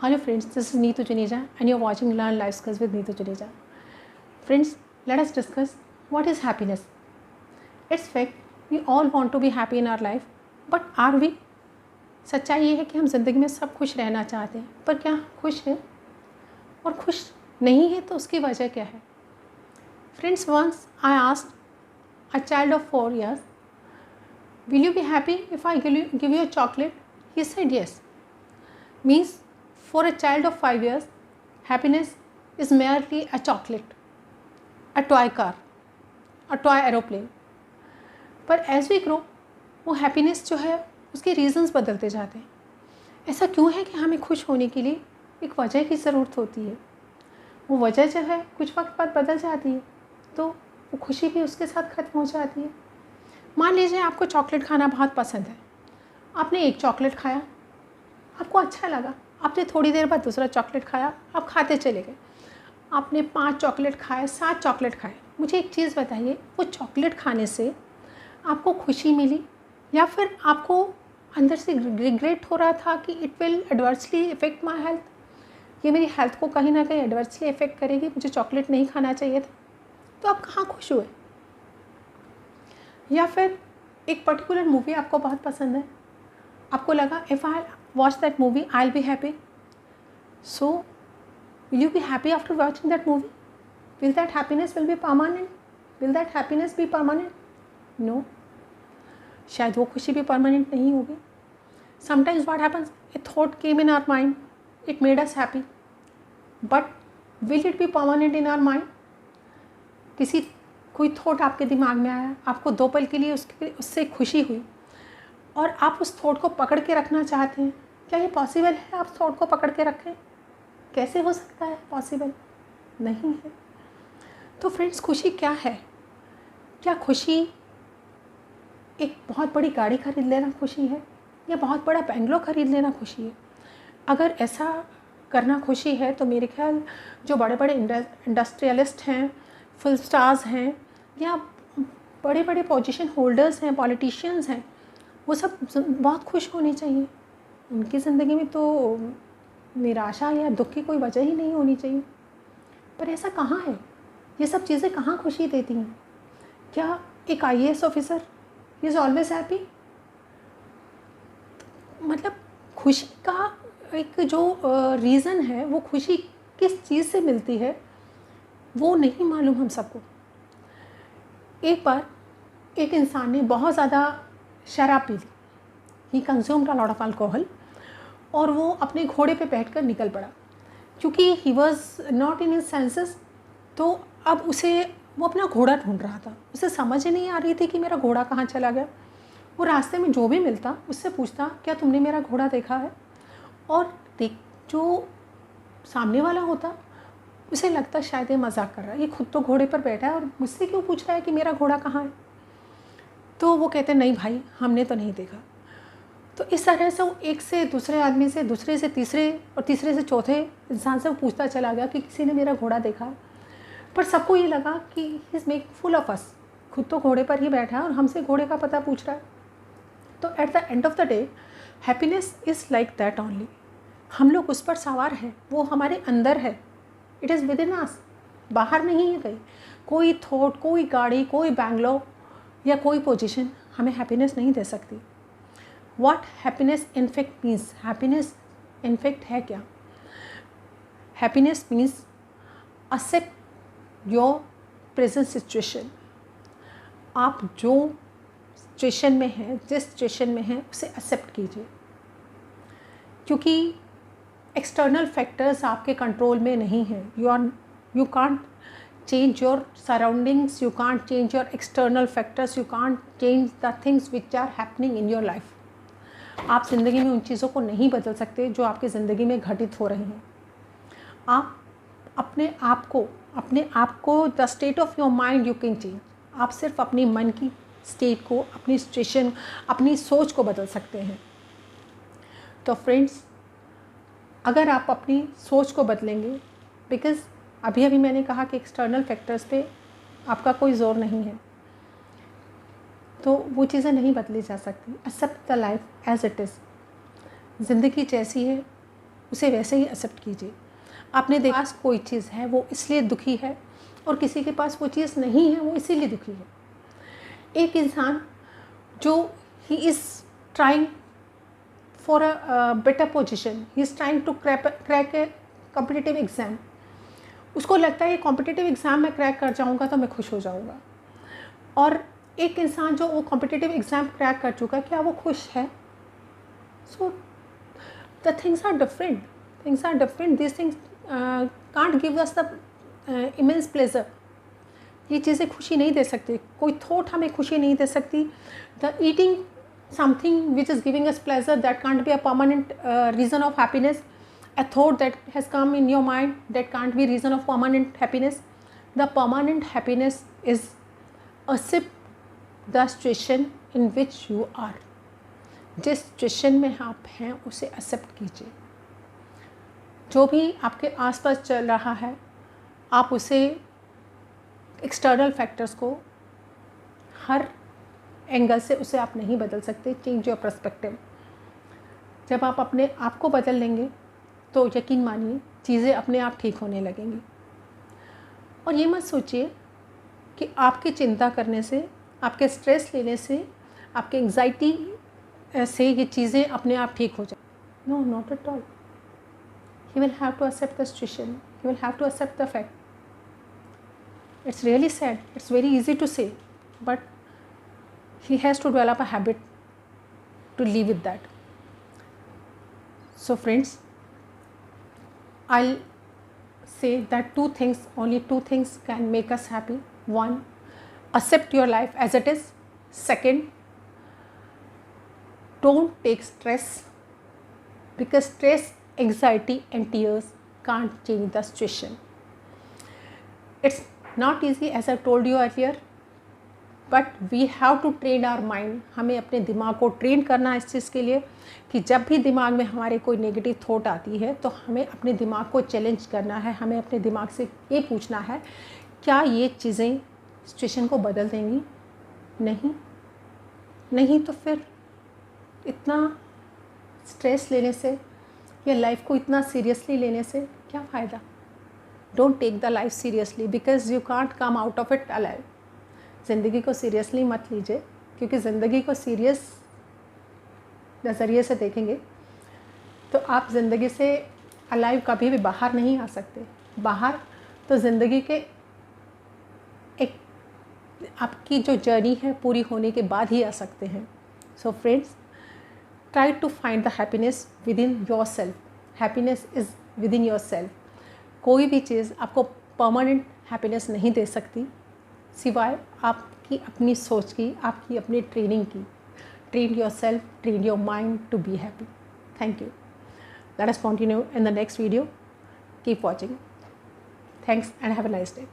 Hello friends, this is Neetu Juneja and you're watching Learn Life Skills with Neetu Juneja. Friends, let us discuss what is happiness. It's fact, we all want to be happy in our life, but are we? सच्चाई ये है कि हम ज़िंदगी में सब खुश रहना चाहते हैं, पर क्या खुश हैं? और खुश नहीं है तो उसकी वजह क्या है? Friends, once I asked a child of 4 years, will you be happy if I give you a chocolate? He said yes. Means for a child of 5 years, happiness is merely a chocolate, a toy car, a toy aeroplane. पर as we grow, वो happiness जो है उसके reasons बदलते जाते हैं. ऐसा क्यों है कि हमें खुश होने के लिए एक वजह की ज़रूरत होती है. वो वजह जो है कुछ वक्त बाद बदल जाती है, तो वो खुशी भी उसके साथ ख़त्म हो जाती है. मान लीजिए आपको चॉकलेट खाना बहुत पसंद है. आपने एक चॉकलेट खाया, आपको अच्छा लगा. आपने थोड़ी देर बाद दूसरा चॉकलेट खाया, आप खाते चले गए. आपने 5 चॉकलेट खाए, 7 चॉकलेट खाए. मुझे एक चीज़ बताइए, वो चॉकलेट खाने से आपको खुशी मिली या फिर आपको अंदर से रिग्रेट हो रहा था कि it will adversely effect my health, ये मेरी हेल्थ को कहीं ना कहीं एडवर्सली इफ़ेक्ट करेगी, मुझे चॉकलेट नहीं खाना चाहिए था. तो आप कहाँ खुश हुए? या फिर एक पर्टिकुलर मूवी आपको बहुत पसंद है, आपको लगा if I watch that movie I'll be happy. So will you be happy after watching that movie? Will that happiness be permanent? Will that happiness be permanent? No. शायद वो खुशी भी permanent नहीं होगी. Sometimes what happens, a thought came in our mind, it made us happy, but will it be permanent in our mind? कोई thought आपके दिमाग में आया, आपको 2 पल के लिए उससे खुशी हुई और आप उस थॉट को पकड़ के रखना चाहते हैं. क्या ये पॉसिबल है आप थॉट को पकड़ के रखें? कैसे हो सकता है पॉसिबल? नहीं है. तो फ्रेंड्स, खुशी क्या है? क्या खुशी एक बहुत बड़ी गाड़ी खरीद लेना खुशी है, या बहुत बड़ा बंगलो खरीद लेना खुशी है? अगर ऐसा करना खुशी है तो मेरे ख्याल जो बड़े बड़े इंडस्ट्रियलिस्ट हैं, फिल्म स्टार्स हैं, या बड़े बड़े पोजीशन होल्डर्स हैं, पॉलिटिशियंस हैं, वो सब बहुत खुश होने चाहिए. उनकी ज़िंदगी में तो निराशा या दुख की कोई वजह ही नहीं होनी चाहिए. पर ऐसा कहाँ है? ये सब चीज़ें कहाँ खुशी देती हैं? क्या एक IAS officer is always happy? मतलब खुशी का एक जो रीज़न है, वो खुशी किस चीज़ से मिलती है वो नहीं मालूम हम सबको. एक बार एक इंसान ने बहुत ज़्यादा शराब पी ली. He consumed a lot of alcohol और वो अपने घोड़े पे बैठकर निकल पड़ा. क्योंकि he was not in his senses, तो अब वो अपना घोड़ा ढूंढ रहा था. उसे समझ ही नहीं आ रही थी कि मेरा घोड़ा कहाँ चला गया. वो रास्ते में जो भी मिलता उससे पूछता, क्या तुमने मेरा घोड़ा देखा है? और जो सामने वाला होता उसे लगता शायद ये मजाक कर रहा है, ये खुद तो घोड़े पर बैठा है और मुझसे क्यों पूछ रहा है कि मेरा घोड़ा कहाँ है. तो वो कहते नहीं भाई, हमने तो नहीं देखा. तो इस तरह से वो एक से दूसरे आदमी से, दूसरे से तीसरे और तीसरे से चौथे इंसान से वो पूछता चला गया कि किसी ने मेरा घोड़ा देखा. पर सबको ये लगा कि he is make full of us, खुद तो घोड़े पर ही बैठा है और हमसे घोड़े का पता पूछ रहा है. तो at the end of the day happiness is like that only. हम लोग उस पर सवार हैं, वो हमारे अंदर है. इट इज़ विद इन अस, बाहर नहीं है कहीं. कोई थॉट, कोई गाड़ी, कोई बैंगलो या कोई पोजीशन हमें हैप्पीनेस नहीं दे सकती. What happiness in fact means? Happiness in fact है क्या? Happiness means accept your present situation. आप जो सिचुएशन में हैं, जिस सिचुएशन में हैं, उसे एक्सेप्ट कीजिए. क्योंकि एक्सटर्नल फैक्टर्स आपके कंट्रोल में नहीं हैं. You can't change your surroundings, you can't change your external factors, you can't change the things which are happening in your life. आप ज़िंदगी में उन चीज़ों को नहीं बदल सकते जो आपकी ज़िंदगी में घटित हो रही हैं. आप अपने आप को the state of your mind you can change. आप सिर्फ अपनी मन की स्टेट को, अपनी सिचुएशन, अपनी सोच को बदल सकते हैं. तो फ्रेंड्स, अगर आप अपनी सोच को बदलेंगे, बिकॉज़ अभी मैंने कहा कि एक्सटर्नल फैक्टर्स पे आपका कोई ज़ोर नहीं है, तो वो चीज़ें नहीं बदली जा सकती. Accept the life as it is. ज़िंदगी जैसी है उसे वैसे ही एक्सेप्ट कीजिए। आपने देखा पास कोई चीज़ है वो इसलिए दुखी है और किसी के पास वो चीज़ नहीं है वो इसीलिए दुखी है। एक इंसान जो he is trying for a better position, he is trying to crack a competitive exam, उसको लगता है ये कॉम्पिटिटिव एग्ज़ाम में क्रैक कर जाऊँगा तो मैं खुश हो जाऊँगा। और एक इंसान जो वो कॉम्पिटिटिव एग्ज़ाम क्रैक कर चुका है, क्या वो खुश है? So the things are different, this things can't give us the immense pleasure. ये चीज़ें खुशी नहीं दे सकती, कोई थॉट हमें खुशी नहीं दे सकती। The eating something which is giving us pleasure, that can't be a permanent reason of happiness. A thought that has come in your mind, that can't be reason of permanent happiness. The permanent happiness is accept the situation in which you are. जिस situation में आप हैं उसे accept कीजिए। जो भी आपके आसपास चल रहा है आप उसे एक्सटर्नल फैक्टर्स को हर एंगल से उसे आप नहीं बदल सकते। Change your perspective. जब आप अपने आप को बदल लेंगे तो यकीन मानिए चीज़ें अपने आप ठीक होने लगेंगी। और ये मत सोचिए कि आपकी चिंता करने से, आपके स्ट्रेस लेने से, आपके एंग्जाइटी से ये चीज़ें अपने आप ठीक हो जाए। No, not at all. He will have to accept the situation, he will have to accept the fact. It's really sad, it's very easy to say, but he has to develop a habit to live with that. So friends, I'll say that only two things can make us happy. One, accept your life as it is. Second, don't take stress, because stress, anxiety and tears can't change the situation. It's not easy, as I told you earlier, but we have to train our mind. हमें अपने दिमाग को train करना है इस चीज़ के लिए कि जब भी दिमाग में हमारे कोई नेगेटिव थॉट आती है तो हमें अपने दिमाग को चैलेंज करना है। हमें अपने दिमाग से ये पूछना है, क्या ये चीज़ें सिचुएशन को बदल देंगी? नहीं तो फिर इतना स्ट्रेस लेने से या लाइफ को इतना सीरियसली लेने से क्या फ़ायदा? Don't take the life seriously, because you can't come out of it alive. ज़िंदगी को सीरियसली मत लीजिए, क्योंकि ज़िंदगी को सीरियस नज़रिए से देखेंगे तो आप ज़िंदगी से अलाइव कभी भी बाहर नहीं आ सकते। बाहर तो ज़िंदगी के एक आपकी जो जर्नी है पूरी होने के बाद ही आ सकते हैं। So friends, try to find the happiness within yourself. Happiness is within yourself. कोई भी चीज़ आपको परमानेंट हैप्पीनेस नहीं दे सकती सिवाय आपकी अपनी सोच की, आपकी अपनी ट्रेनिंग की। Train yourself, train your mind to be happy. Thank you. Let us continue in the next video. Keep watching. Thanks and have a nice day.